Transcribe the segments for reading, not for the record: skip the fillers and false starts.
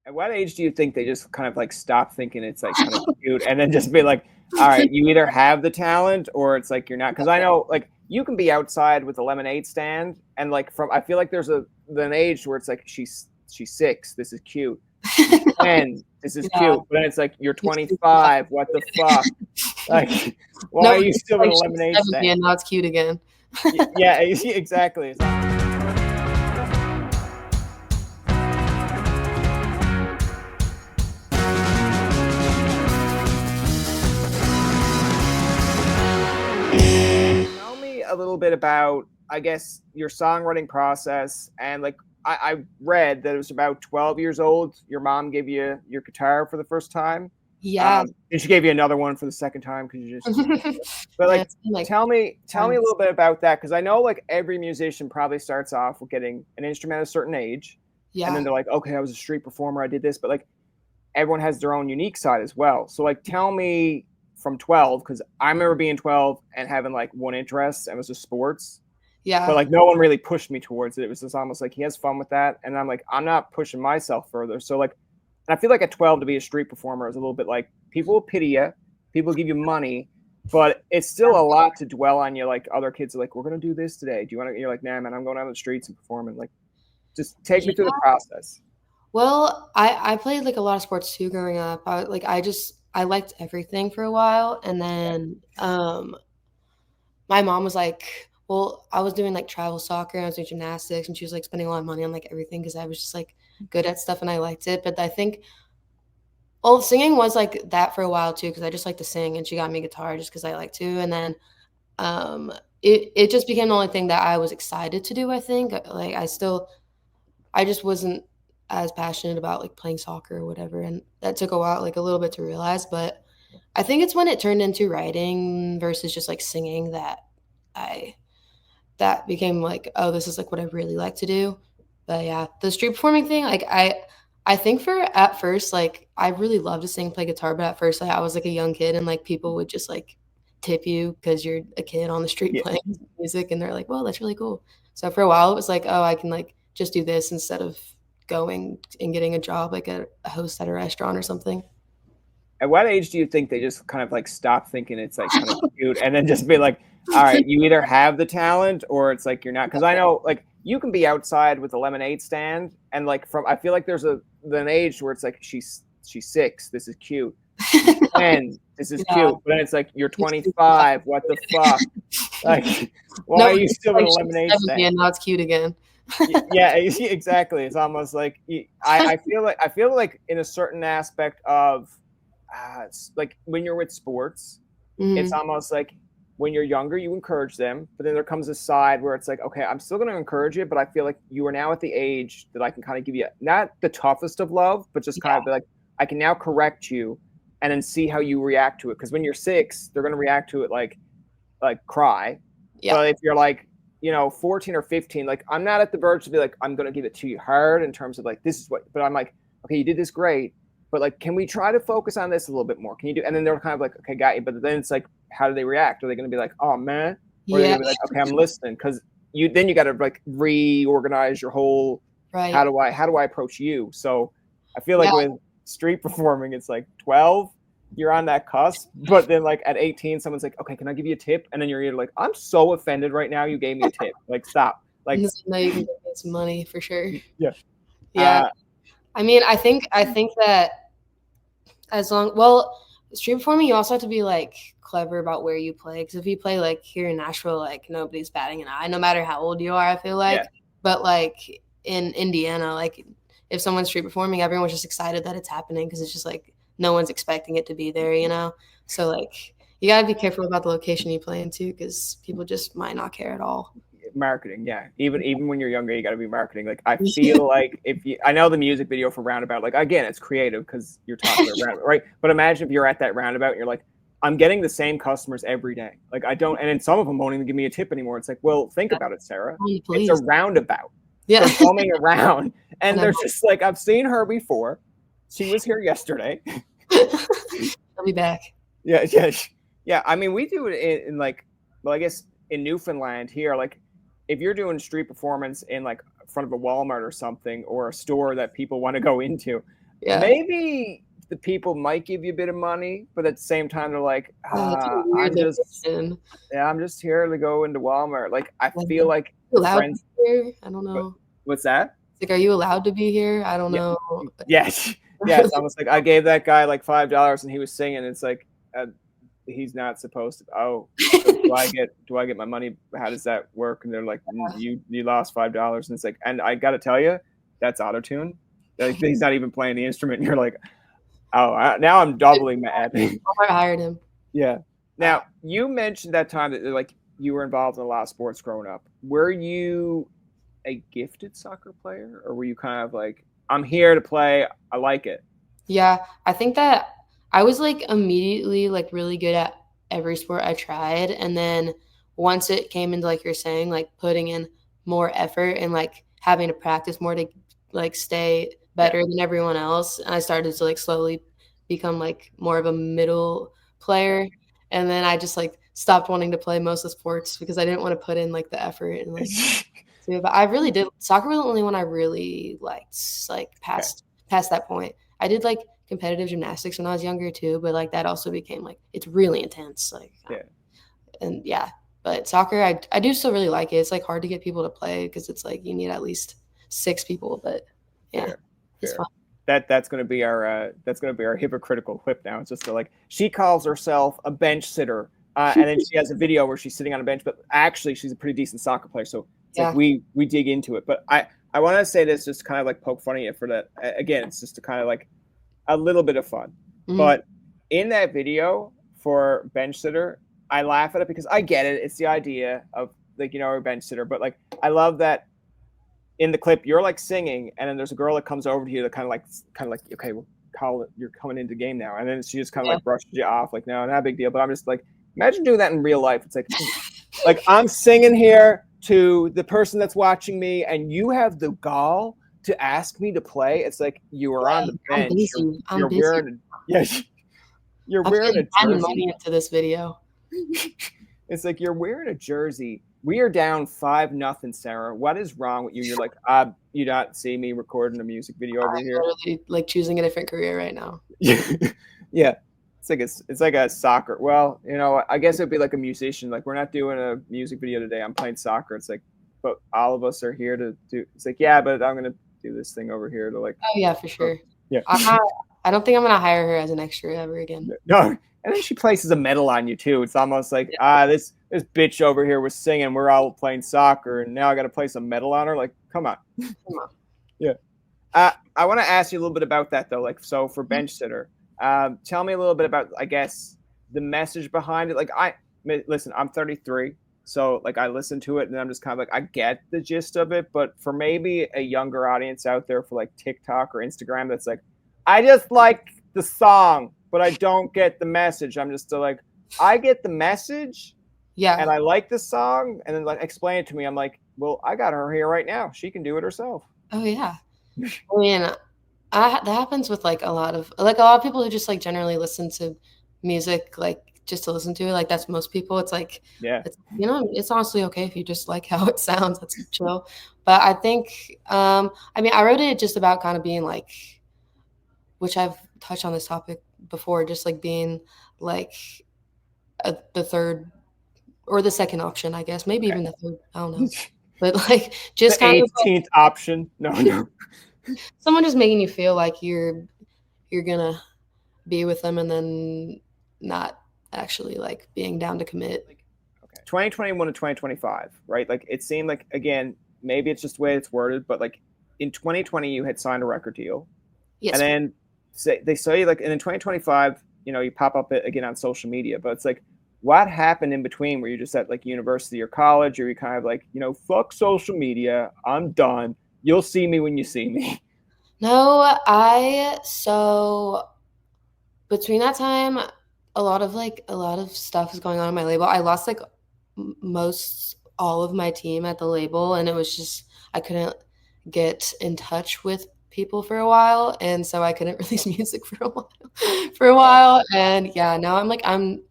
At what age do you think they just kind of like stop thinking it's like kind of cute and then just be like, all right, you either have the talent or it's like you're not? Because I know like you can be outside with a lemonade stand and like I feel like there's an age where it's like she's 6, this is cute. She's 10, this is Yeah. cute. But then it's like you're 25, what the fuck? Like, why No, are you it's still in like a she's lemonade 70 stand? and now it's cute again. Yeah, exactly. Tell me a little bit about, I guess, your songwriting process. And like, I read that it was about 12 years old. Your mom gave you your guitar for the first time. Yeah. And she gave you another one for the second time because you just. But Yeah, like, it's been, like, tell me a times. little bit about that because I know like every musician probably starts off with getting an instrument at a certain age, and then Yeah. they're like, okay, I was a street performer, I did this, but like everyone has their own unique side as well. So like tell me from 12, because I remember being 12 and having like one interest and it was just sports. But Yeah. like no one really pushed me towards it. It was just almost like he has fun with that. And I'm like, I'm not pushing myself further. So like and I feel like at 12 to be a street performer is a little bit like people will pity you, people give you money, but it's still a lot to dwell on you. Like other kids are like, we're gonna do this today. Do you want to? You're like, nah, man, I'm going out on the streets and performing. Like, just take me through the Yeah. process. Well, I played, like, a lot of sports too growing up. I liked everything for a while, and then, my mom was like well, I was doing, like, travel soccer, and I was doing gymnastics, and she was, like, spending a lot of money on, like, everything because I was just, like, good at stuff and I liked it, but I think well, singing was like that for a while too because I just like to sing, and she got me a guitar just because I like to, and then, um, it just became the only thing that I was excited to do, I think, like, I just wasn't as passionate about, like, playing soccer or whatever, and that took a while, like, a little bit to realize, but I think it's when it turned into writing versus just, like, singing I that became like, "Oh, this is, like, what I really like to do." But, yeah, the street performing thing, like, I think for at first, like, I really loved to sing, play guitar, but at first, like, I was, like, a young kid and, like, people would just, like, tip you because 'cause you're a kid on the street Yeah, playing music, and they're like, "Well, that's really cool." So for a while, it was like, "Oh, I can, like, just do this instead of going and getting a job, like a host at a restaurant or something." at what age do you think they just kind of like stop thinking it's like kind of cute and then just be like, all right, you either have the talent or it's like you're not? Because I know like you can be outside with a lemonade stand and like I feel like there's an age where it's like she's 6, this is cute. She's 10, this is Yeah. cute. But then it's like you're 25, what the fuck? Like, why No, are you it's still in like a she's lemonade 70 stand? and now it's cute again. Yeah, exactly. It's almost like I feel like in a certain aspect of like when you're with sports, it's Mhm. almost like when you're younger, you encourage them, but then there comes a side where it's like, okay, I'm still going to encourage you, but I feel like you are now at the age that I can kind of give you not the toughest of love, but just kind of Yeah, be like, I can now correct you and then see how you react to it. Because when you're 6, they're going to react to it like cry. yeah. But if you're like, 14 or 15, like I'm not at the verge to be like, I'm gonna give it to you hard in terms of like this is what, but I'm like, okay, you did this great, but like, can we try to focus on this a little bit more? Can you do? And then they're kind of like, okay, got you. But then it's like, how do they react? Are they gonna be like, oh man, or are they Yeah, gonna be like, okay, I'm listening? Because you got to like reorganize your whole. right. How do I approach you? So I feel Yeah, like with street performing, it's like 12, you're on that cusp, but then like at 18, someone's like, okay, can I give you a tip? And then you're either like, I'm so offended right now, you gave me a tip. Like, stop. and Like, this now you can get me some money for sure. yeah. Yeah. Uh, I mean, I think that as long well, street performing, you also have to be, like, clever about where you play. Because if you play, like, here in Nashville, like, nobody's batting an eye, no matter how old you are, I feel yeah. like. But, like, in Indiana, like, if someone's street performing, everyone's just excited that it's happening because it's just, like, no one's expecting it to be there, you know? So, like, you gotta be careful about the location you play in too, because people just might not care at all. Marketing, yeah. Even when you're younger, you got to be marketing. Like I feel like I know the music video for Roundabout, like again, it's creative because you're talking about Roundabout, right? But imagine if you're at that Roundabout and you're like, I'm getting the same customers every day. Like I don't, and then some of them won't even give me a tip anymore. It's like, well, think about it, Sarah. It's a Please. roundabout. Yeah. They're roaming around, And and I'm they're just like, I've seen her before. She was here yesterday. I'll be back. Yeah, yeah, yeah. I mean, we do it in like, well, I guess in Newfoundland here, like if you're doing street performance in like front of a Walmart or something or a store that people want to go into, Yeah. maybe the people might give you a bit of money, but at the same time they're like, It's a weird I'm just location. yeah, I'm just here to go into Walmart. Like I Like, feel like you the allowed to friends. be here? I don't What, know. what's that? It's like, are you allowed to be here? I don't Yeah, know. yes, yeah. It's almost like I gave that guy like $5 and he was singing. It's like he's not supposed to. Oh, so do I get my money? How does that work? And they're like, you lost $5, and it's like, and I got to tell you, that's auto tune. Like, he's not even playing the instrument. And you're like, oh, now I'm doubly mad. I hired him. Yeah. Now you mentioned that time that like you were involved in a lot of sports growing up. Were you a gifted soccer player, or were you kind of like, I'm here to play, I like it? Yeah, I think that I was like immediately like really good at every sport I tried. And then once it came into like you're saying, like putting in more effort and like having to practice more to like stay Yeah. better than everyone else, and I started to like slowly become like more of a middle player. And then I just like stopped wanting to play most of the sports because I didn't want to put in like the effort and like but I really did. Soccer was the only one I really liked, like Okay. past that point. I did like competitive gymnastics when I was younger too, but like that also became like it's really intense. Like Yeah. and yeah, but soccer I do still really like it. It's like hard to get people to play because it's like you need at least 6 people. But yeah, Fair. it's Fair. fun. That's gonna be our hypocritical clip now. It's just like she calls herself a bench sitter, and then she has a video where she's sitting on a bench, but actually she's a pretty decent soccer player. So it's like Yeah. we dig into it. But I want to say this just kind of like poke fun at you for that. Again, it's just to kind of like a little bit of fun. Mhm. But in that video for bench sitter, I laugh at it because I get it. It's the idea of like a bench sitter, but like I love that in the clip you're like singing, and then there's a girl that comes over to you that kind of like okay, we'll call it, you're coming into game now, and then she just kind of Yeah. like brushes you off like, no, not a big deal. But I'm just like, imagine doing that in real life. It's like I'm singing here to the person that's watching me, and you have the gall to ask me to play. It's like you are on the I'm bench. busy. I'm You're busy. wearing yes, you're I'm wearing putting a time and jersey. money into this video. It's like you're wearing a jersey. We are down 5-0, Sarah. What is wrong with you? You're like, you not see me recording a music video over I'm here? literally like choosing a different career right now. Yeah. It's like a soccer. Well, I guess it'd be like a musician. Like, we're not doing a music video today. I'm playing soccer. It's like, but all of us are here to do. It's like, yeah, but I'm gonna do this thing over here to like. Oh yeah, for sure. Yeah. I don't think I'm gonna hire her as an extra ever again. No, and then she places a medal on you too. It's almost like this bitch over here was singing. We're all playing soccer, and now I got to place a medal on her. Like, come on. Come on. Yeah. I want to ask you a little bit about that though. Like, so for bench sitter, tell me a little bit about, I guess, the message behind it. Like, listen, I'm 33, so like I listen to it and I'm just kind of like, I get the gist of it. But for maybe a younger audience out there for like TikTok or Instagram, that's like, I just like the song, but I don't get the message. I'm just still like, I get the message. Yeah. And I like the song, and then like explain it to me. I'm like, well, I got her here right now. She can do it herself. Oh yeah. I mean, that happens with like a lot of people who just like generally listen to music like just to listen to it. Like that's most people. It's like Yeah. it's honestly okay if you just like how it sounds. That's chill. But I think I mean I wrote it just about kind of being like, which I've touched on this topic before, just like being like the third or the second option, I guess. Maybe even the third. I don't know. But like just The kind of like 18th option. No. someone just making you feel like you're gonna be with them and then not actually like being down to commit. Okay. 2021 to 2025, right? Like, it seemed like, again, maybe it's just the way it's worded, but like in 2020 you had signed a record deal, Yes. and then they say like, and in 2025, you pop up again on social media, but it's like, what happened in between? Were you just at like university or college, or you kind of like, fuck social media, I'm done, you'll see me when you see me? No, so between that time, a lot of stuff is going on in my label. I lost like most all of my team at the label, and it was just I couldn't get in touch with people for a while, and so I couldn't release music for a while. And yeah, now I'm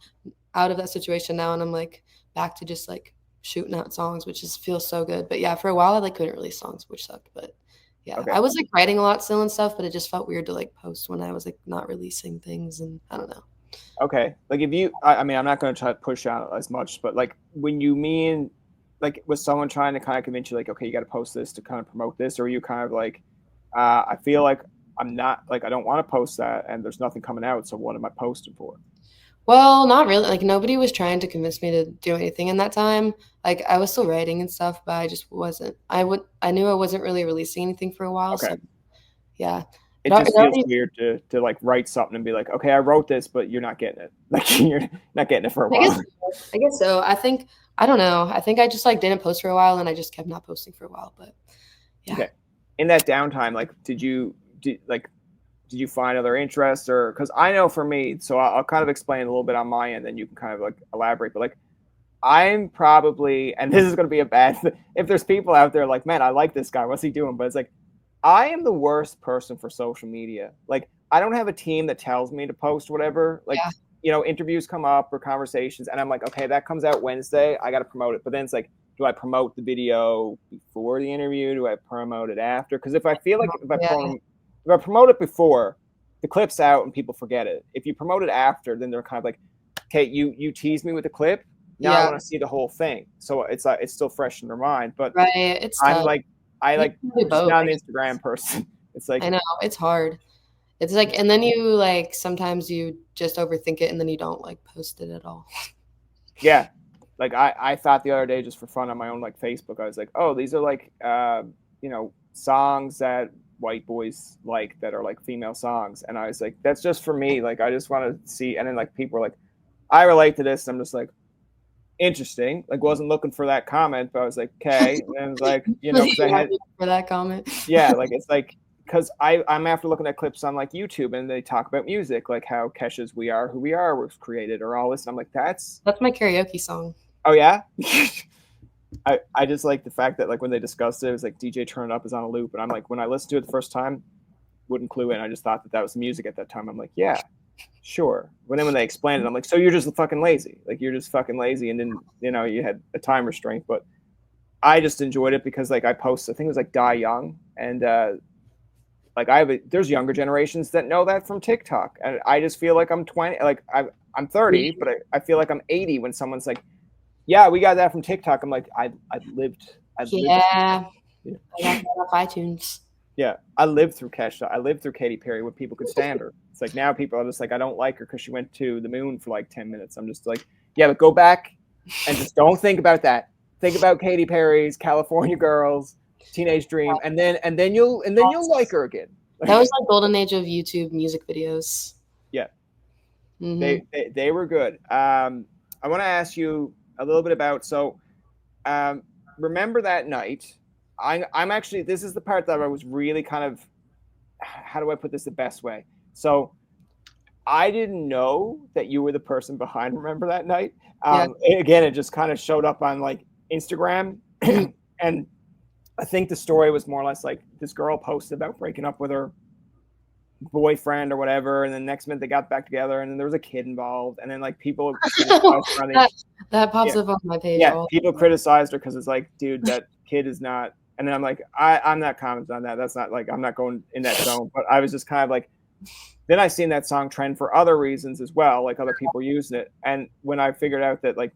out of that situation now, and I'm like back to just like shooting out songs, which feels so good. But yeah, for a while I like couldn't release songs, which sucked. But Yeah, Okay. I was, like, writing a lot still and stuff, but it just felt weird to, like, post when I was, like, not releasing things, and I don't know. Okay. Like if you, I mean, I'm not going to try to push out as much, but like when you mean, like, was someone trying to kind of convince you, like, okay, you got to post this to kind of promote this, or are you kind of like, I feel like I'm not, like, I don't want to post that, and there's nothing coming out, so what am I posting for? Well, not really, like, nobody was trying to convince me to do anything in that time. Like, I was still writing and stuff, but I just wasn't. I knew I wasn't really releasing anything for a while, Okay. so yeah. It just feels weird to like write something and be like, okay, I wrote this, but you're not getting it. Like you're not getting it for a I guess while. I guess so. I don't know. I think I just, like, didn't post for a while, and I just kept not posting for a while, but yeah. Okay. In that downtime, like, did you find other interests, or because I know for me, so I'll kind of explain a little bit on my end, then you can kind of like elaborate. But like, I'm probably, and this is going to be a bad, if there's people out there like, man, I like this guy, what's he doing? But it's like, I am the worst person for social media. Like, I don't have a team that tells me to post whatever. Like, Yeah. interviews come up or conversations, and I'm like, okay, that comes out Wednesday. I got to promote it. But then it's like, do I promote the video before the interview? Do I promote it after? Because if I feel like Yeah. if I promote it before, the clip's out and people forget it. If you promote it after, then they're kind of like, okay, you teased me with the clip. Now I Yeah. want to see the whole thing. So it's like it's still fresh in their mind. But Right, it's I'm tough. like, I You like can do just both, not I an guess. Instagram person. It's like, I know, it's hard. It's like, and then you, like, sometimes you just overthink it, and then you don't, like, post it at all. yeah, like I thought the other day, just for fun, on my own like Facebook, I was like, oh, these are like songs that white boys like, that are like female songs, and I was like, that's just for me. Like, I just want to see. And then like people were like, I relate to this. And I'm just like, interesting. Like, wasn't looking for that comment, but I was like, okay. And then it was like, because I Yeah, had, for that comment. yeah, like it's like, because I'm after looking at clips on like YouTube, and they talk about music, like how Kesha's "We Are Who We Are" was created, or all this, and I'm like, that's, That's my karaoke song. oh yeah. I just like the fact that like when they discussed it, it was like DJ Turn It Up is on a loop, and I'm like, when I listened to it the first time, wouldn't clue in. I just thought that that was music at that time. I'm like, yeah, sure. But then when they explained it, I'm like, so you're just fucking lazy. Like, you're just fucking lazy, and then you had a time restraint. But I just enjoyed it because like I post, I think it was like Die Young, and like there's younger generations that know that from TikTok, and I just feel like I'm 20, like I'm 30, but I feel like I'm 80 when someone's like, yeah, we got that from TikTok. I'm like, I've lived through Yeah, that. Yeah. I got that off iTunes. Yeah, I lived through Kesha. I lived through Katy Perry when people could stand her. It's like now people are just like, I don't like her because she went to the moon for like 10 minutes. I'm just like, yeah, but go back and just don't think about that. Think about Katy Perry's California Girls, Teenage Dream, and then you'll like her again. That was like golden age of YouTube music videos. Yeah, Mhm. they were good. I want to ask you a little bit about, so remember that night. I'm actually, this is the part that I was really kind of, how do I put this the best way? So I didn't know that you were the person behind Remember That Night. Yeah. Again, it just kind of showed up on like Instagram. Mhm. And I think the story was more or less like this girl posted about breaking up with her boyfriend or whatever, and then next minute they got back together, and then there was a kid involved, and then like people criticized her on That the, that pops yeah, up on my page yeah, all people the time. criticized her because it's like, dude, that kid is not. And then I'm like, I'm not commenting on that. That's not like, I'm not going in that zone. But I was just kind of like, then I seen that song trend for other reasons as well, like other people using it. And when I figured out that like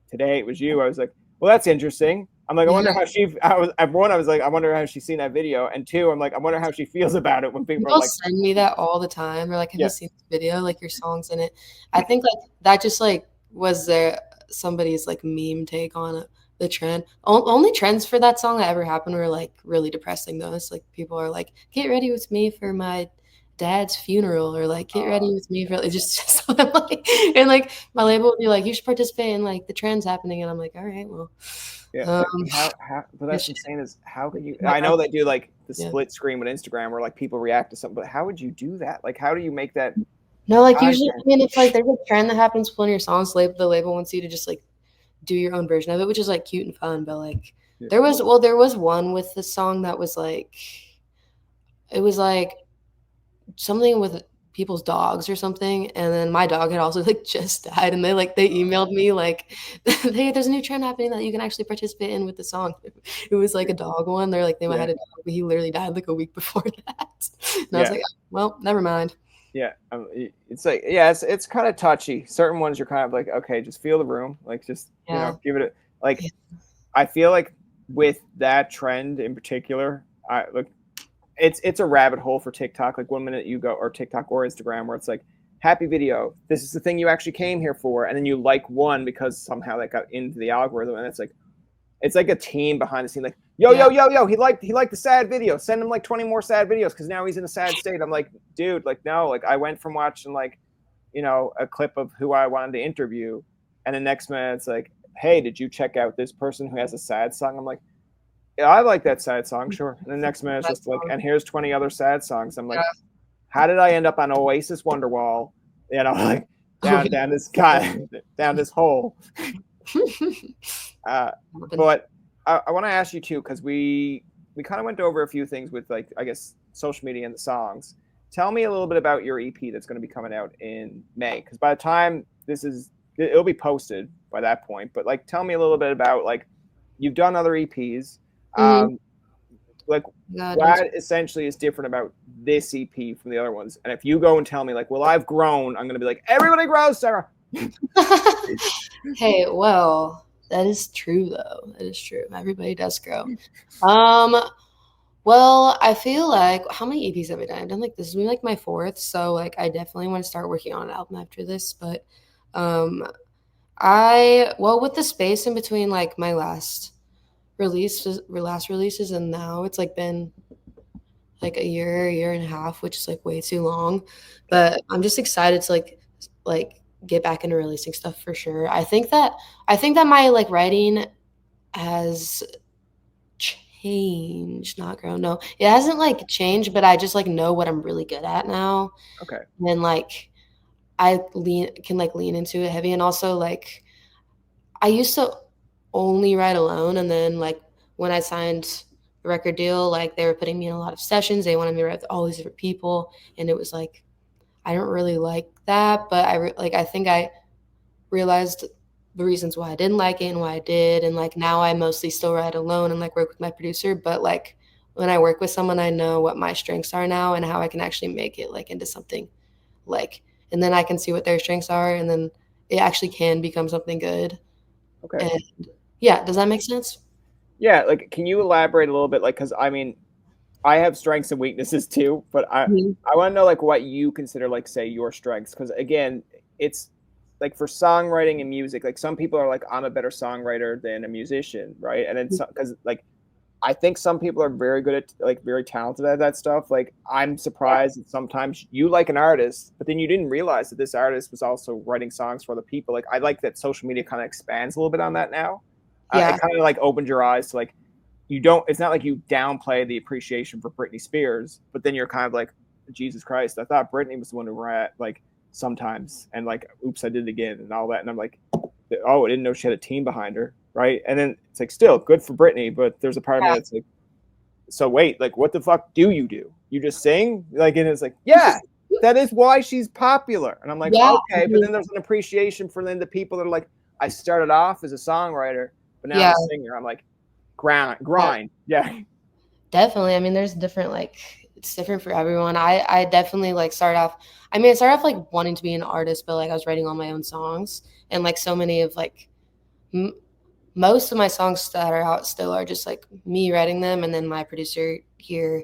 today it was you, I was like, well, that's interesting. I'm like, I wonder Yeah. how she. I was at one, I was like, I wonder how she's seen that video, and two, I'm like, I wonder how she feels about it when people are People like, send me that all the time. They're like, "Have yeah, you seen this video? Like, your song's in it." I think, like, that just, like, was there somebody's, like, meme take on it, the trend. Only trends for that song that ever happened were, like, really depressing, though. It's like, people are like, "Get ready with me for my dad's funeral," or, like, "Get ready with me for" it's just so I'm like, and, like, my label would be like, "You should participate in, like, the trends happening," and I'm like, "Alright, well, yeah. um, How? But this that's shit insane. Is how could you? might I not." know they do like the Yeah. split screen with Instagram, where like people react to something, but how would you do that? Like, how do you make that No, like, usually, I content? mean, if, like, there's a trend that happens with one of your songs, the label wants you to just, like, do your own version of it, which is, like, cute and fun, but, like, Yeah. there was one with the song that was, like it was, like, something with people's dogs or something, and then my dog had also, like, just died, and they emailed me, like, "Hey, there's a new trend happening that you can actually participate in with the song." It was, like, a dog one. They're like, they might Yeah. had a dog, but he literally died, like, a week before that. And I was Yeah. like, "Oh, well, never mind." Yeah. It's like, yeah, it's kind of touchy. Certain ones you're kind of like, okay, just feel the room. Like, just, Yeah. give it like, Yeah. I feel like with that trend in particular, I look, it's a rabbit hole for TikTok. Like, 1 minute you go, or TikTok or Instagram, where it's like, happy video. This is the thing you actually came here for. And then you like one because somehow that got into the algorithm. And it's like a team behind the scene, like, yo, Yeah. yo, yo, yo, he liked the sad video. Send him like 20 more sad videos because now he's in a sad state. I'm like, dude, like, no, like, I went from watching like, a clip of who I wanted to interview, and the next minute it's like, hey, did you check out this person who has a sad song? I'm like, yeah, I like that sad song, sure. And the next minute it's That just like, song. and here's 20 other sad songs. I'm like, Yeah. how did I end up on Oasis Wonderwall? Like, Oh, down this guy, down this hole. yeah. But I want to ask you too, because we kind of went over a few things with, like, I guess, social media and the songs. Tell me a little bit about your EP that's going to be coming out in May, because by the time it'll be posted by that point. But, like, tell me a little bit about, like, you've done other EPs. Mhm. Like, God, what essentially is different about this EP from the other ones? And if you go and tell me, like, well, I've grown, I'm going to be like, everybody grows, Sarah. Hey, well, that is true though. That is true. Everybody does grow. Um, well, I feel like how many EPs have I done? I've done like this is like my fourth, so like I definitely want to start working on an album after this. But um with the space in between like my last releases and now it's like been like a year and a half, which is like way too long. But I'm just excited to like get back into releasing stuff for sure. I think that my like writing has changed, not grown. No, it hasn't like changed, but I just like know what I'm really good at now. Okay. And like can like lean into it heavy. And also like I used to only write alone, and then like when I signed the record deal, like they were putting me in a lot of sessions. They wanted me to write with all these different people, and it was like I don't really like that. But I think I realized the reasons why I didn't like it and why I did, and like now I mostly still write alone and like work with my producer. But like when I work with someone, I know what my strengths are now and how I can actually make it like into something like, and then I can see what their strengths are, and then it actually can become something good. Okay. And yeah, does that make sense? Yeah, like, can you elaborate a little bit? Like, because I mean, I have strengths and weaknesses too, but I Mhm. I want to know, like, what you consider, like, say, your strengths, because again, it's like for songwriting and music, like, some people are like, I'm a better songwriter than a musician, right? And then because like I think some people are very good at, like, very talented at that stuff. Like, I'm surprised that sometimes you like an artist, but then you didn't realize that this artist was also writing songs for other people. Like, I like that social media kind of expands a little bit on that now. It Yeah. kind of like opened your eyes to, like, you don't. It's not like you downplay the appreciation for Britney Spears, but then you're kind of like, Jesus Christ, I thought Britney was the one who ran, like, sometimes, and like, oops, I did it again, and all that. And I'm like, oh, I didn't know she had a team behind her, right? And then it's like, still good for Britney, but there's a part of me Yeah. that's like, so wait, like, what the fuck do? You just sing? Like, and it's like, yeah, that is why she's popular. And I'm like, Yeah, okay, but then there's an appreciation for then the people that are like, I started off as a songwriter, but now I'm yeah, a singer. I'm like, yeah, grind, yeah, definitely. I mean, there's different like it's different for everyone. I definitely like start off. I mean, I started off like wanting to be an artist, but like I was writing all my own songs, and like so many of like m- most of my songs that are out still are just like me writing them, and then my producer here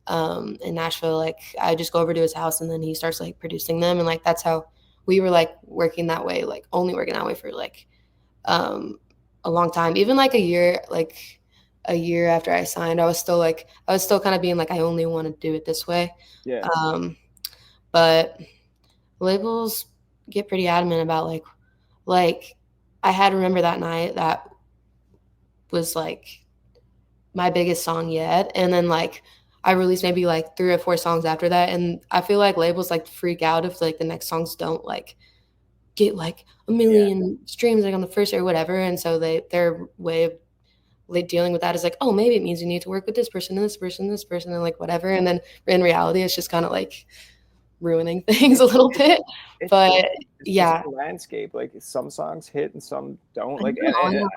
in Nashville, like I just go over to his house, and then he starts like producing them, and like that's how we were like working that way, like only working that way for like um, a long time. Even like a year after I signed, I was still kind of being like I only want to do it this way. yeah, Um, but labels get pretty adamant about like I had Remember That Night that was like my biggest song yet, and then like I released maybe like 3 or 4 songs after that, and I feel like labels like freak out if like the next songs don't like get like a yeah, million streams like on the first or whatever, and so their way of like dealing with that is like, oh, maybe it means you need to work with this person and this person and this person and like whatever, and then in reality it's just kind of like ruining things a little bit. It should. But It's like yeah, a landscape. Like some songs hit and some don't. I Like know, I know.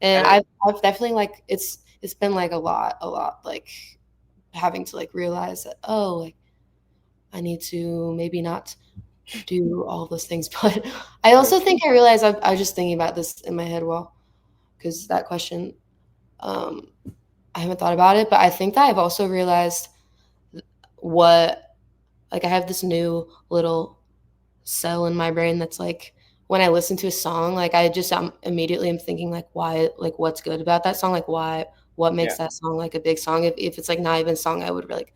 And and I've definitely like it's been like a lot like having to like realize that, oh, like I need to maybe not do all those things. But I also think I realized I was just thinking about this in my head while because that question, um, I haven't thought about it, but I think that I've also realized what like I have this new little cell in my brain that's like when I listen to a song, like I just immediately am thinking like why like what's good about that song, like why what yeah, makes that song like a big song if it's like not even a song I would like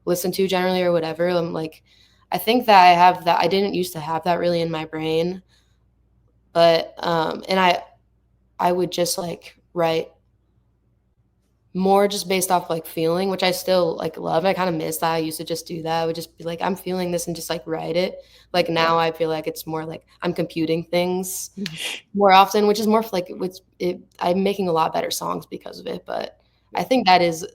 listen to generally or whatever. I'm like I think that I have that I didn't used to have that really in my brain, but and I would just like write more just based off like feeling, which I still like love. I kind of miss that. I used to just do that. I would just be like, I'm feeling this and just like write it. Like now I feel like it's more like I'm computing things more often, which is more like I'm making a lot better songs because of it. But I think that is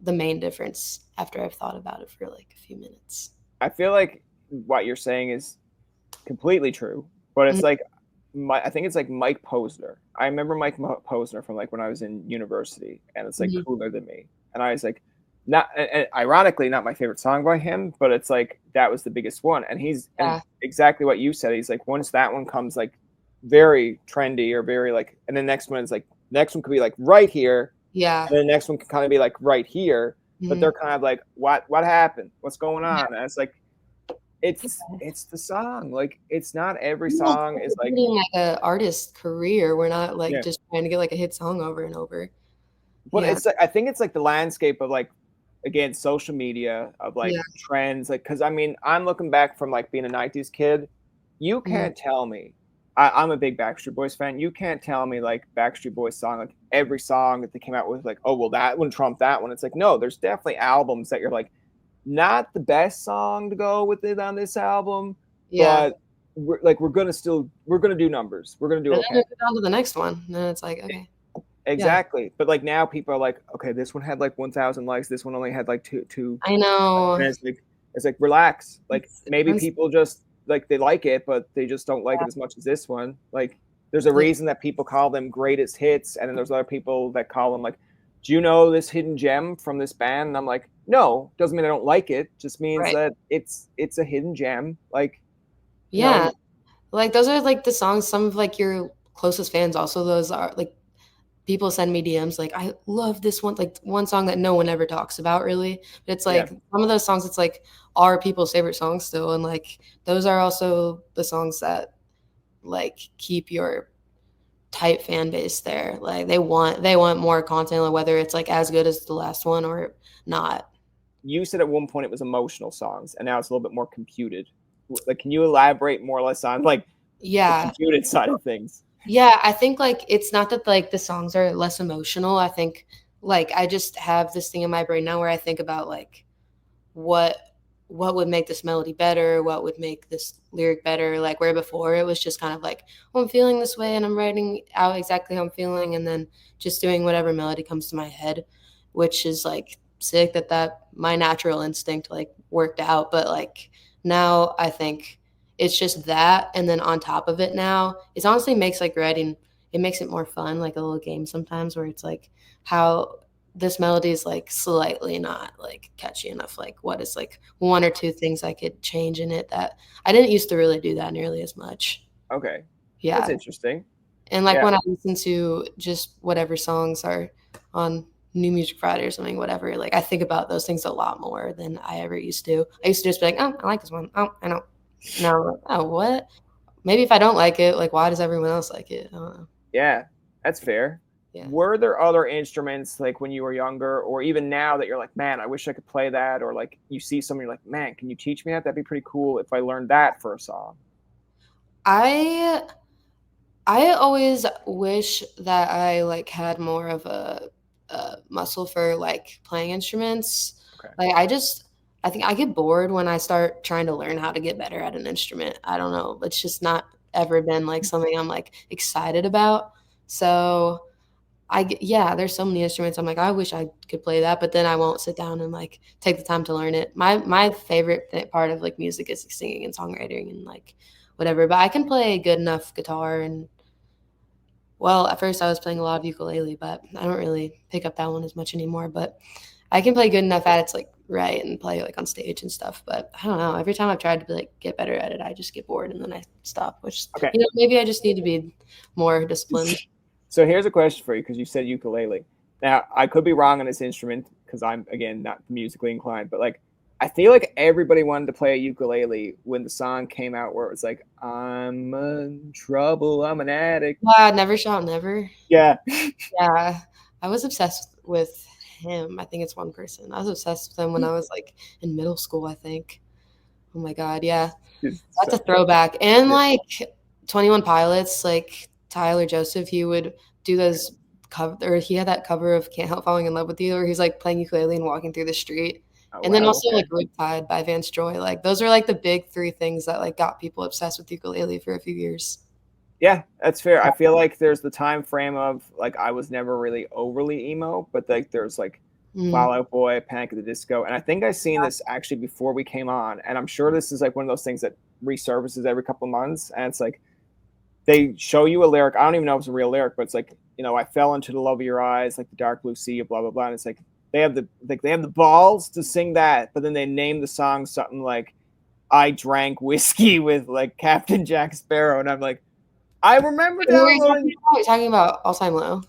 the main difference after I've thought about it for like a few minutes. I feel like what you're saying is completely true, but it's Mhm. like I think it's like Mike Posner. I remember Mike Posner from like when I was in university, and it's like Mhm. cooler than me. And I was like, not and ironically, not my favorite song by him, but it's like that was the biggest one. And he's and Yeah. exactly what you said. He's like once that one comes like very trendy or very like, and the next one is like next one could be like right here, Yeah. and the next one could kind of be like right here. But they're Mhm. kind of like, what happened? What's going Yeah. on? And it's like it's the song. Like it's not every We're, like, song is like celebrating, like, a artist's career. We're not, like, yeah. just trying to get, like, a hit song over and over. But Yeah. it's like I think it's like the landscape of like again social media of Yeah. like trends like because I mean I'm looking back from like being a 90s kid. You Mhm. can't tell me I'm a big Backstreet Boys fan. You can't tell me like Backstreet Boys song like every song that they came out with like oh well that one trumped that one. It's like no, there's definitely albums that you're like not the best song to go with it on this album, Yeah. but we're gonna do numbers. We're gonna do And then okay. we move on to the next one, and then it's like, "Okay." Yeah. Exactly. But like now people are like, okay, this one had like 1,000 likes. This one only had like two. I know. And it's like relax. Like It's maybe expensive. people just like they like it, but they just don't like it as much as this one. Like there's a Yeah. reason that people call them greatest hits, and then there's other people that call them like, do you know this hidden gem from this band? And I'm like, no, doesn't mean I don't like it. Just means Right. that it's a hidden gem. Like, you Yeah. know, Like, those are, like, the songs some of, like, your closest fans also those are like, people send me DMs like, "I love this one," like, one song that no one ever talks about really, but it's yeah, like some of those songs, it's like, are people's favorite songs still, and, like, those are also the songs that, like, keep your tight fan base there, like, they want more content, like, whether it's, like, as good as the last one or not. you said at one point it was emotional songs, and now it's a little bit more computed. Like, can you elaborate more or less on like the Yeah. computed side of things? Yeah, I think, like, it's not that, like, the songs are less emotional, I think, like, I just have this thing in my brain now where I think about, like, what what would make this melody better, what would make this lyric better, like, where before it was just kind of like, "Oh, I'm feeling this way, and I'm writing out exactly how I'm feeling," and then just doing whatever melody comes to my head, which is, like, sick that my natural instinct, like, worked out, but, like, now I think it's just that, and then on top of it now, it honestly makes, like, writing it makes it more fun, like a little game sometimes where it's, like, how this melody is, like, slightly not, like, catchy enough, like, what is, like, 1 or 2 things I could change in it that I didn't used to really do that nearly as much. Okay, that's Yeah, interesting. and, like, Yeah, when I listen to just whatever songs are on New Music Friday or something, whatever, like, I think about those things a lot more than I ever used to. I used to just be like, "Oh, I like this one. Oh, I know." Now I'm like, "Oh, what?" Maybe if I don't like it, like, why does everyone else like it? I don't know. yeah, that's fair. Yeah. Were there other instruments like when you were younger, or even now that you're like, man, I wish I could play that, or like you see someone, you're like, man, can you teach me that? That'd be pretty cool if I learned that for a song. I I always wish that I, like, had more of a muscle for, like, playing instruments. Okay, Like, I think I get bored when I start trying to learn how to get better at an instrument. I don't know, it's just not ever been, like, something I'm, like, excited about. So, yeah, there's so many instruments. I'm like, I wish I could play that, but then I won't sit down and like take the time to learn it. My favorite part of like music is singing and songwriting and like whatever. But I can play good enough guitar and well, at first I was playing a lot of ukulele, but I don't really pick up that one as much anymore. But I can play good enough at it to like write and play like on stage and stuff. But I don't know. Every time I've tried to be, like get better at it, I just get bored and then I stop. Which Okay. maybe I just need to be more disciplined. So here's a question for you because you said ukulele. Now I could be wrong on this instrument because I'm again not musically inclined, but like I feel like everybody wanted to play a ukulele when the song came out where it was like I'm in trouble, I'm an addict. Yeah, Never Shout Never. Yeah. Yeah, I was obsessed with him. I think it's one person. I was obsessed with him when I was like in middle school, I think. Oh my God, yeah. That's a throwback. And like 21 Pilots, like Tyler Joseph, he would do those cover, or he had that cover of Can't Help Falling in Love with You, where he's like playing ukulele and walking through the street. And then also like Riptide by Vance Joy. Like those are like the big three things that like got people obsessed with ukulele for a few years. Yeah, that's fair. I feel like there's the time frame of like I was never really overly emo, but like there's like Fall Out Boy, Panic at the Disco, and I think I seen this actually before we came on, and I'm sure this is like one of those things that resurfaces every couple of months, and it's like they show you a lyric. I don't even know if it's a real lyric, but it's like I fell into the love of your eyes, like the dark blue sea, blah blah blah. And it's like they have the balls to sing that, but then they name the song something like I drank whiskey with like Captain Jack Sparrow, and I'm like. I remember downloading. You're talking about All Time Low.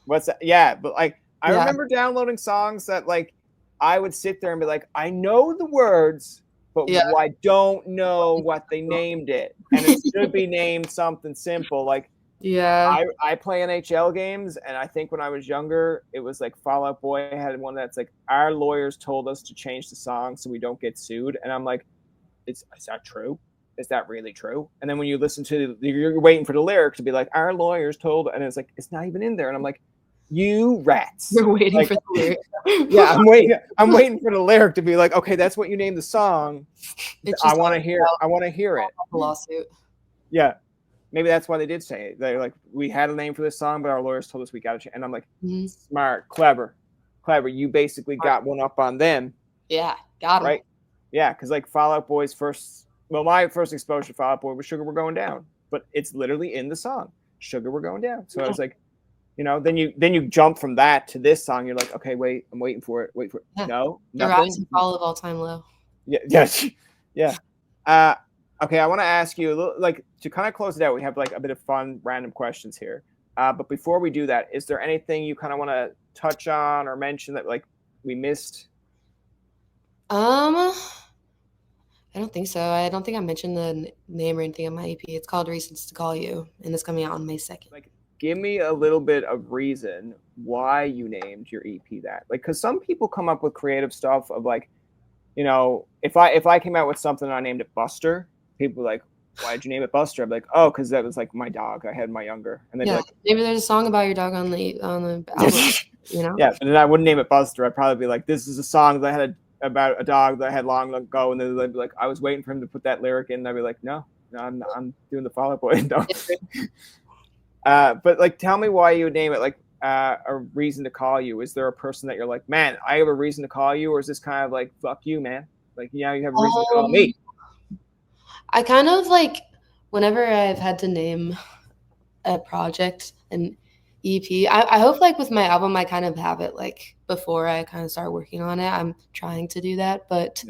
What's that? Yeah, but like I remember downloading songs that like I would sit there and be like, I know the words, but I don't know what they named it, and it should be named something simple. Like, I play NHL games, and I think when I was younger, it was like Fall Out Boy had one that's like our lawyers told us to change the song so we don't get sued, and I'm like, is that true? Is that really true? And then when you listen to, you're waiting for the lyric to be like, our lawyers told, and it's like, it's not even in there. And I'm like, you rats. You're waiting for the lyric. Yeah, I'm waiting for the lyric to be like, okay, that's what you named the song. I want to hear it. Lawsuit. Yeah. Maybe that's why they did say it. They're like, we had a name for this song, but our lawyers told us we got to change. And I'm like, smart, clever. You basically got one up on them. Yeah, got him. Right? Yeah, because like Fall Out Boy's my first exposure to Fall Out Boy was Sugar We're Going Down, but it's literally in the song, Sugar We're Going Down. So I was like, then you jump from that to this song. You're like, okay, wait, I'm waiting for it. Wait for it. Yeah. No, the rise and fall of All Time Low. Yeah. Okay, I want to ask you a little, like to kind of close it out. We have like a bit of fun, random questions here. But before we do that, is there anything you kind of want to touch on or mention that like we missed? I don't think so. I don't think I mentioned the name or anything on my EP. It's called Reasons to Call You, and it's coming out on May 2nd. Like, give me a little bit of reason why you named your EP that. Like, because some people come up with creative stuff of like, if I came out with something and I named it Buster, people are like, why'd you name it Buster? I'm like, oh, because that was like my dog. I had my younger. And then like, maybe there's a song about your dog on the album. Yeah, but then I wouldn't name it Buster. I'd probably be like, this is a song that I had about a dog that I had long ago, and then they'd be like, I was waiting for him to put that lyric in, and I'd be like, no, I'm doing the Fall Out Boy. No. But like, tell me why you would name it like a reason to call you. Is there a person that you're like, man, I have a reason to call you, or is this kind of like, fuck you, man? Like, you have a reason to call me. I kind of like, whenever I've had to name a project an EP, I hope like with my album I kind of have it like before I kind of start working on it. I'm trying to do that, but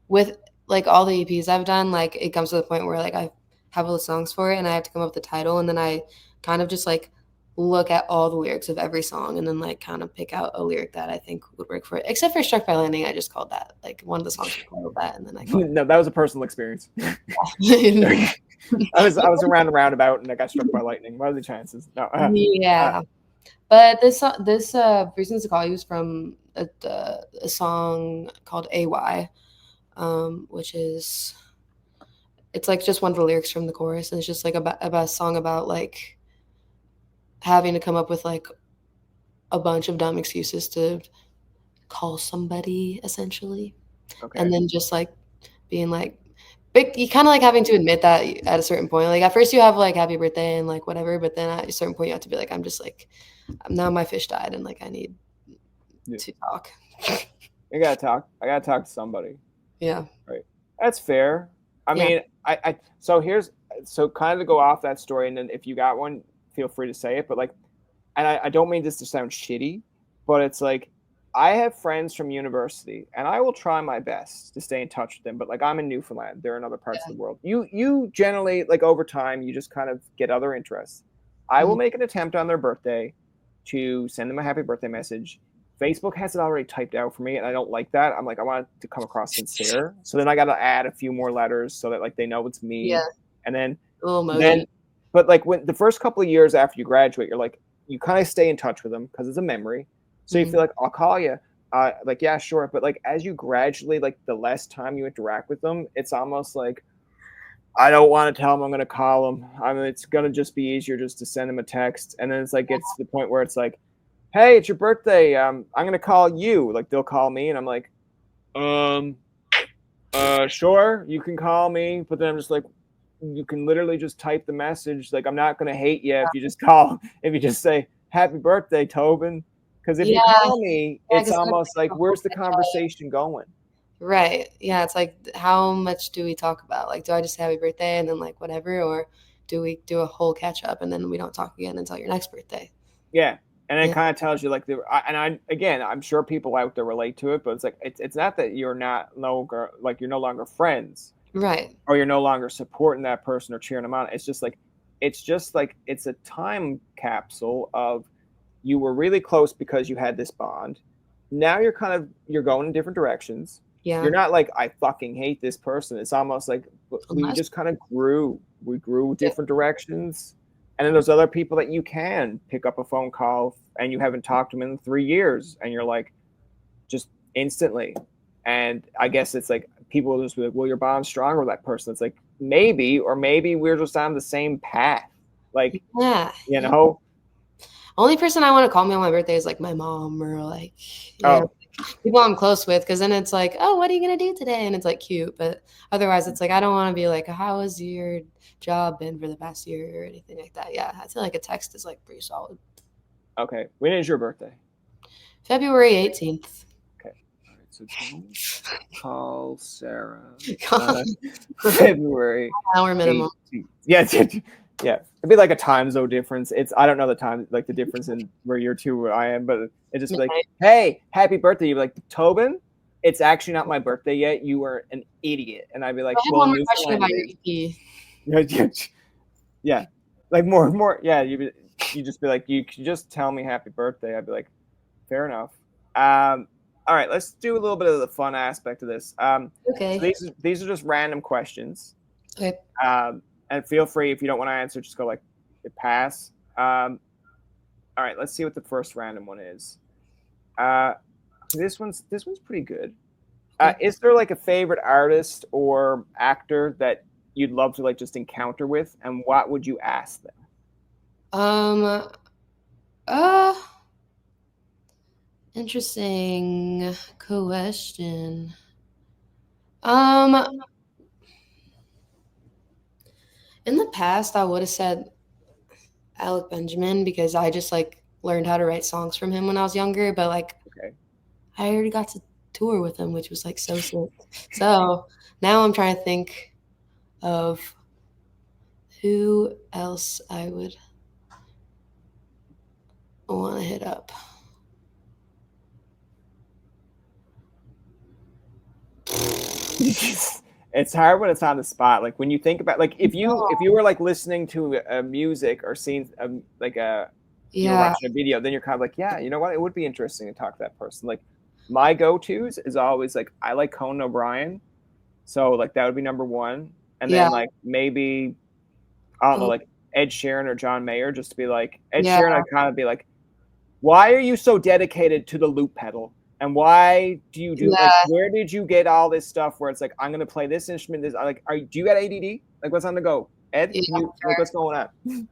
with like all the EPs I've done, like it comes to the point where like I have all the songs for it and I have to come up with the title, and then I kind of just like look at all the lyrics of every song and then like kind of pick out a lyric that I think would work for it. Except for Struck by Lightning, I just called that like one of the songs I called that, and then I no, that was a personal experience. I was around a roundabout and I got struck by lightning. What are the chances? No. But this Reasons to Call You is from a song called AY, which is, it's like just one of the lyrics from the chorus, and it's just like about a song about like having to come up with like a bunch of dumb excuses to call somebody essentially, and then just like being like, But you kinda like having to admit that at a certain point. Like, at first you have, like, happy birthday and, like, whatever, but then at a certain point you have to be like, I'm just like, now my fish died and, like, I need Yeah. to talk. I gotta talk. I gotta talk to somebody. Yeah. Right. That's fair. I Yeah. mean, so here's so kind of to go off that story, and then if you got one, feel free to say it. But like, and I don't mean this to sound shitty, but it's like I have friends from university, and I will try my best to stay in touch with them. But like, I'm in Newfoundland; they're in other parts of Yeah. the world. You generally like over time, you just kind of get other interests. I will Mhm. make an attempt on their birthday to send them a happy birthday message. Facebook has it already typed out for me, and I don't like that. I'm like, I want it to come across sincere. So then I got to add a few more letters so that like they know it's Yeah. me. And then Little then emoji. but like when the first couple of years after you graduate, you're like you kind of stay in touch with them because it's a memory. So you Mhm. feel like I'll call you. Like yeah, sure. But like as you gradually like the less time you interact with them, it's almost like I don't want to tell them I'm going to call them. I mean, it's going to just be easier just to send them a text. And then it's like it's the point where it's like, hey, it's your birthday. I'm going to call you. Like they'll call me, and I'm like, um, sure, you can call me. But then I'm just like, you can literally just type the message. Like I'm not going to hate you if you just call. If you just say happy birthday, Tobin. Because if you Yeah. call me, Yeah, it's 'cause then almost like the whole where's the catch up. conversation going? Right. Yeah, it's like, how much do we talk about? Like, do I just say happy birthday and then, like, whatever, or do we do a whole catch up and then we don't talk again until your next birthday? Yeah, and it Yeah. kind of tells you like and I again, I'm sure people out there relate to it, but it's like it's not that you're not no longer like you're no longer friends Right. or you're no longer supporting that person or cheering them on. It's just like it's a time capsule of you were really close because you had this bond. Now you're going in different directions. You're Yeah. not like I fucking hate this person. It's almost like we Unless just kind of grew. We grew yeah. different directions. And then there's other people that you can pick up a phone call and you haven't talked to them in 3 years and you're like just instantly. And I guess it's like people will just be like, well, your bond's stronger with that person. It's like maybe, or maybe we're just on the same path. Like, Yeah, you yeah. know, Only person I wanna call me on my birthday is, like, my mom or, like, you know, oh, people I'm close with, because then it's like, "Oh, what are you gonna do today?" And it's, like, cute, but otherwise, it's like, I don't wanna be like, "How has your job been for the past year?" or anything like that. Yeah, I feel like a text is, like, pretty solid. okay. When is your birthday? February 18th. Okay. All right. So don't call Sarah Hour on February minimum. 18th. Yeah. Yeah. It'd be like a time zone difference. I don't know the time, like the difference in where you're to where I am, but it just be like, Midnight. hey, happy birthday. You'd be like, Tobin, it's actually not my birthday yet. You are an idiot. And I'd be like, I had well, one in more question Newfoundland about it your is. EP. Yeah. Yeah. Like more. Yeah. You just be like, you can just tell me happy birthday. I'd be like, fair enough. All right, let's do a little bit of the fun aspect of this. So Okay. these are just random questions. Okay. And feel free if you don't want to answer, just go like pass. All right, let's see what the first random one is. Uh, this one's pretty good. Okay. Is there like a favorite artist or actor that you'd love to like just encounter with, and what would you ask them? Um, uh, interesting question. Um, in the past, I would have said Alec Benjamin because I just like learned how to write songs from him when I was younger, but like Okay. I already got to tour with him, which was like so sick. So now I'm trying to think of who else I would want to hit up. It's hard when it's on the spot. Like when you think about like if you were like listening to a music or seeing like a you were Yeah, watching a video, then you're kind of like, yeah, you know what? It would be interesting to talk to that person. Like my go-tos is always like I like Conan O'Brien, so like that would be number one, and yeah, then like maybe I don't know oh, like Ed Sheeran or John Mayer, just to be like Ed yeah, Sheeran. I'd kind of be like, why are you so dedicated to the loop pedal? And why do you do like yeah. where did you get all this stuff where it's like I'm gonna play this instrument this like do you got ADD? Like what's on the go? Ed, Yeah, can you like what's going on?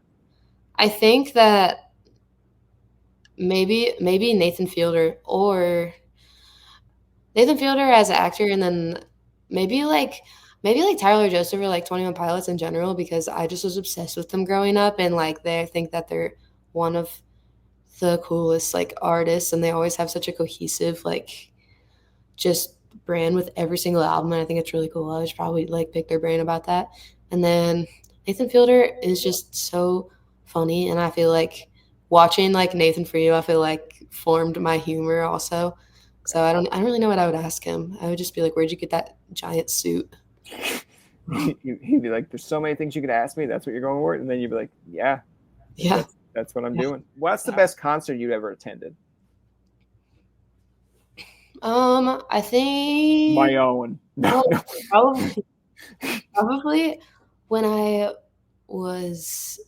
I think that maybe Nathan Fielder or Nathan Fielder as an actor, and then maybe like maybe like Tyler Joseph or like 21 Pilots in general because I just was obsessed with them growing up and like they think that they're one of the coolest like artists and they always have such a cohesive like just brand with every single album and I think it's really cool. I would probably like pick their brain about that. And then Nathan Fielder is just so funny and I feel like watching like Nathan For You I feel like formed my humor also. So I don't really know what I would ask him. I would just be like, where'd you get that giant suit? He'd be like, "There's so many things you could ask me. That's what you're going for," and then you'd be like, "Yeah, Yeah. that's what I'm Yeah. doing." What's the best concert you've ever attended? I think My own. No, well, no. probably when I was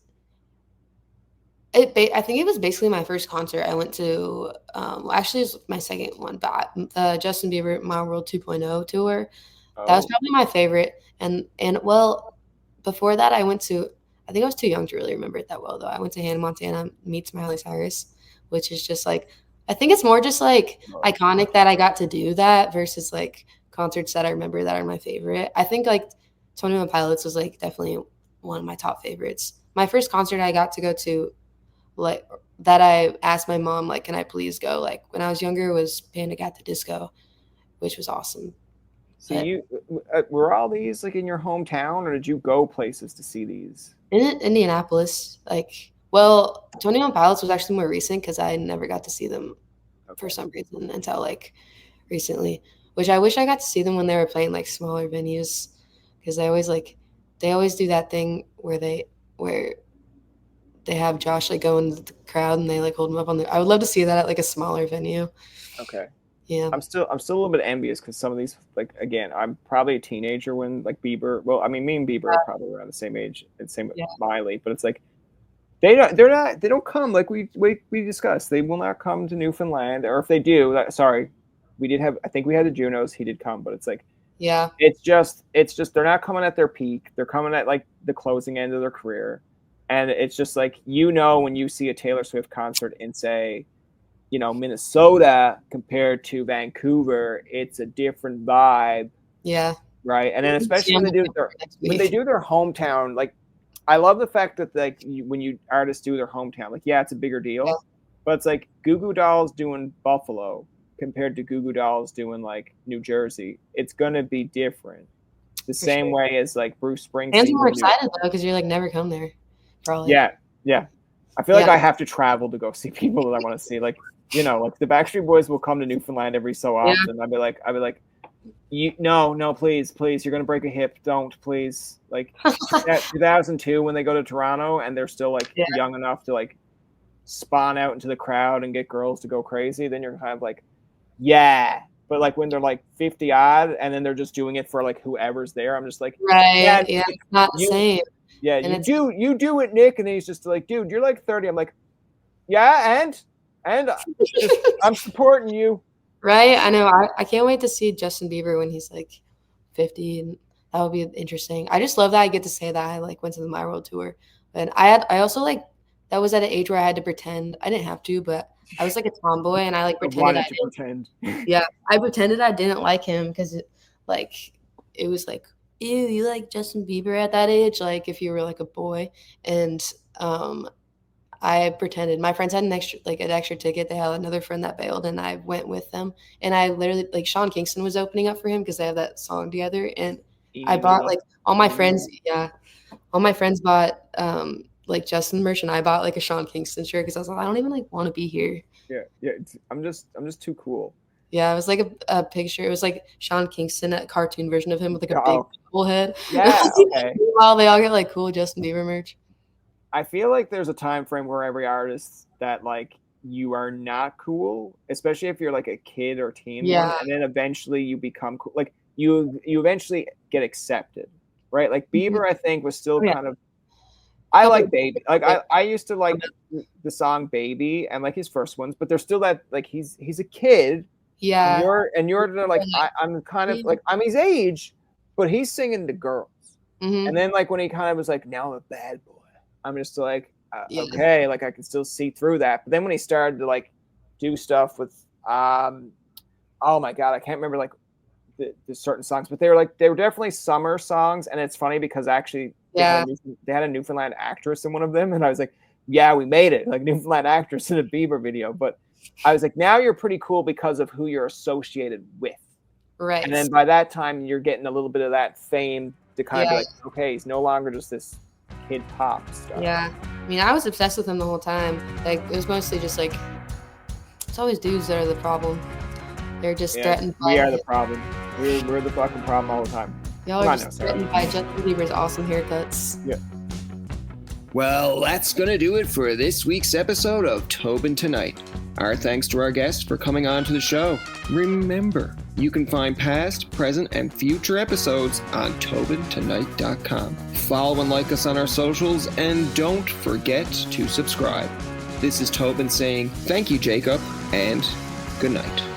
I think it was basically my first concert I went to, actually, it was my second one back, the Justin Bieber My World 2.0 tour. That was Oh, probably my favorite, and well, before that, I went to I think I was too young to really remember it that well, though. I went to Hannah Montana meets Miley Cyrus, which is just, like I think it's more just, like, oh, iconic that I got to do that versus, like, concerts that I remember that are my favorite. I think, like, 21 Pilots was, like, definitely one of my top favorites. My first concert I got to go to like that I asked my mom like, "Can I please go?" Like when I was younger was Panic at the Disco, which was awesome. so But you were all these like in your hometown, or did you go places to see these? in Indianapolis, like, well, 21 Pilots was actually more recent because I never got to see them for Okay. some reason until like recently. Which I wish I got to see them when they were playing like smaller venues because they always do that thing where they have Josh like go into the crowd and they like hold him up on the. I would love to see that at like a smaller venue. Okay. Yeah. I'm still a little bit envious because some of these, like again, I'm probably a teenager when like Bieber. Well, I mean, me and Bieber are probably around the same age and same with Yeah. Miley, but it's like they don't come like we discussed. They will not come to Newfoundland, or if they do, sorry, we did have. I think we had the Junos. He did come, but it's like Yeah. it's just they're not coming at their peak. They're coming at like the closing end of their career, and it's just like when you see a Taylor Swift concert in say Minnesota compared to Vancouver, it's a different vibe, Yeah. right? And then especially See, I'm when they do looking their for next when they week. do their hometown, like I love the fact that like when you artists do their hometown, like yeah, it's a bigger Yeah, deal, but it's like Goo Goo Dolls doing Buffalo compared to Goo Goo Dolls doing like New Jersey. It's gonna be different. The for same sure. way as like Bruce Fans are Springsteen more will do. excited though because you're like never come there, probably. Yeah, yeah. I feel like Yeah. I have to travel to go see people that I want to see. Like like the Backstreet Boys will come to Newfoundland every so Yeah. often. I'd be like, no, please, please, you're gonna break a hip. Don't please. Like that 2002 when they go to Toronto and they're still like Yeah. young enough to like spawn out into the crowd and get girls to go crazy. Then you're kind of like, yeah. But like when they're like 50 odd and then they're just doing it for like whoever's there, I'm just like, yeah, Right. Yeah. Nick, It's not the you same. yeah, And it's you do it, Nick. And then he's just like, dude, you're like 30. I'm like, yeah, and just I'm supporting you. right. I know. I can't wait to see Justin Bieber when he's like 50 and that would be interesting. I just love that I get to say that I like went to the My World tour. And I also like that was at an age where I had to pretend. I didn't have to, but I was like a tomboy and I like I pretended I wanted to pretend. yeah, I pretended I didn't like him because like, it was like, "Ew, you like Justin Bieber at that age?" Like, if you were, like, a boy, and, um, I pretended my friends had an extra ticket, they had another friend that bailed, and I went with them, and I literally like, Sean Kingston was opening up for him because they have that song together, and I Eeny, bought, meeny, like all my friends miny, yeah, all my friends bought, like, Justin merch, and I bought, like, a Sean Kingston shirt because I was like, "I don't even, like, wanna be here." yeah, yeah. I'm just too cool. Yeah, it was like a picture. It was like Sean Kingston, a cartoon version of him with like a big Oh, bobble head. yeah, okay. Meanwhile, they all get like cool Justin Bieber merch. I feel like there's a time frame where every artist that like you are not cool, especially if you're like a kid or teen one, Yeah, and then eventually you become cool. Like you eventually get accepted, right? Like mhm. Bieber, I think was still Oh, yeah. kind of. I Couple like Baby. Like yeah, I used to like the song Baby and like his first ones, but there's still that like he's a kid and yeah, you're like I'm kind of like I'm his age, but he's singing to girls. And mhm, then like when he kind of was like now I'm a bad boy, I'm just like yeah, okay, like I can still see through that. But then when he started to like do stuff with oh my god, I can't remember like the certain songs, but they were definitely summer songs. And it's funny because actually they had a Newfoundland actress in one of them, and I was like, yeah, we made it, like Newfoundland actress in a Bieber video. But I was like, now you're pretty cool because of who you're associated with. Right. And then by that time, you're getting a little bit of that fame to kind of be like, okay, he's no longer just this kid pop stuff. Yeah. I mean, I was obsessed with him the whole time. Like, it was mostly just like, it's always dudes that are the problem. They're just threatened by... We are the problem. We're the fucking problem all the time. Y'all are just threatened by Justin Bieber's awesome haircuts. Yeah. Well, that's going to do it for this week's episode of Tobin Tonight. Our thanks to our guests for coming on to the show. Remember, you can find past, present, and future episodes on TobinTonight.com. Follow and like us on our socials, and don't forget to subscribe. This is Tobin saying thank you, Jacob, and good night.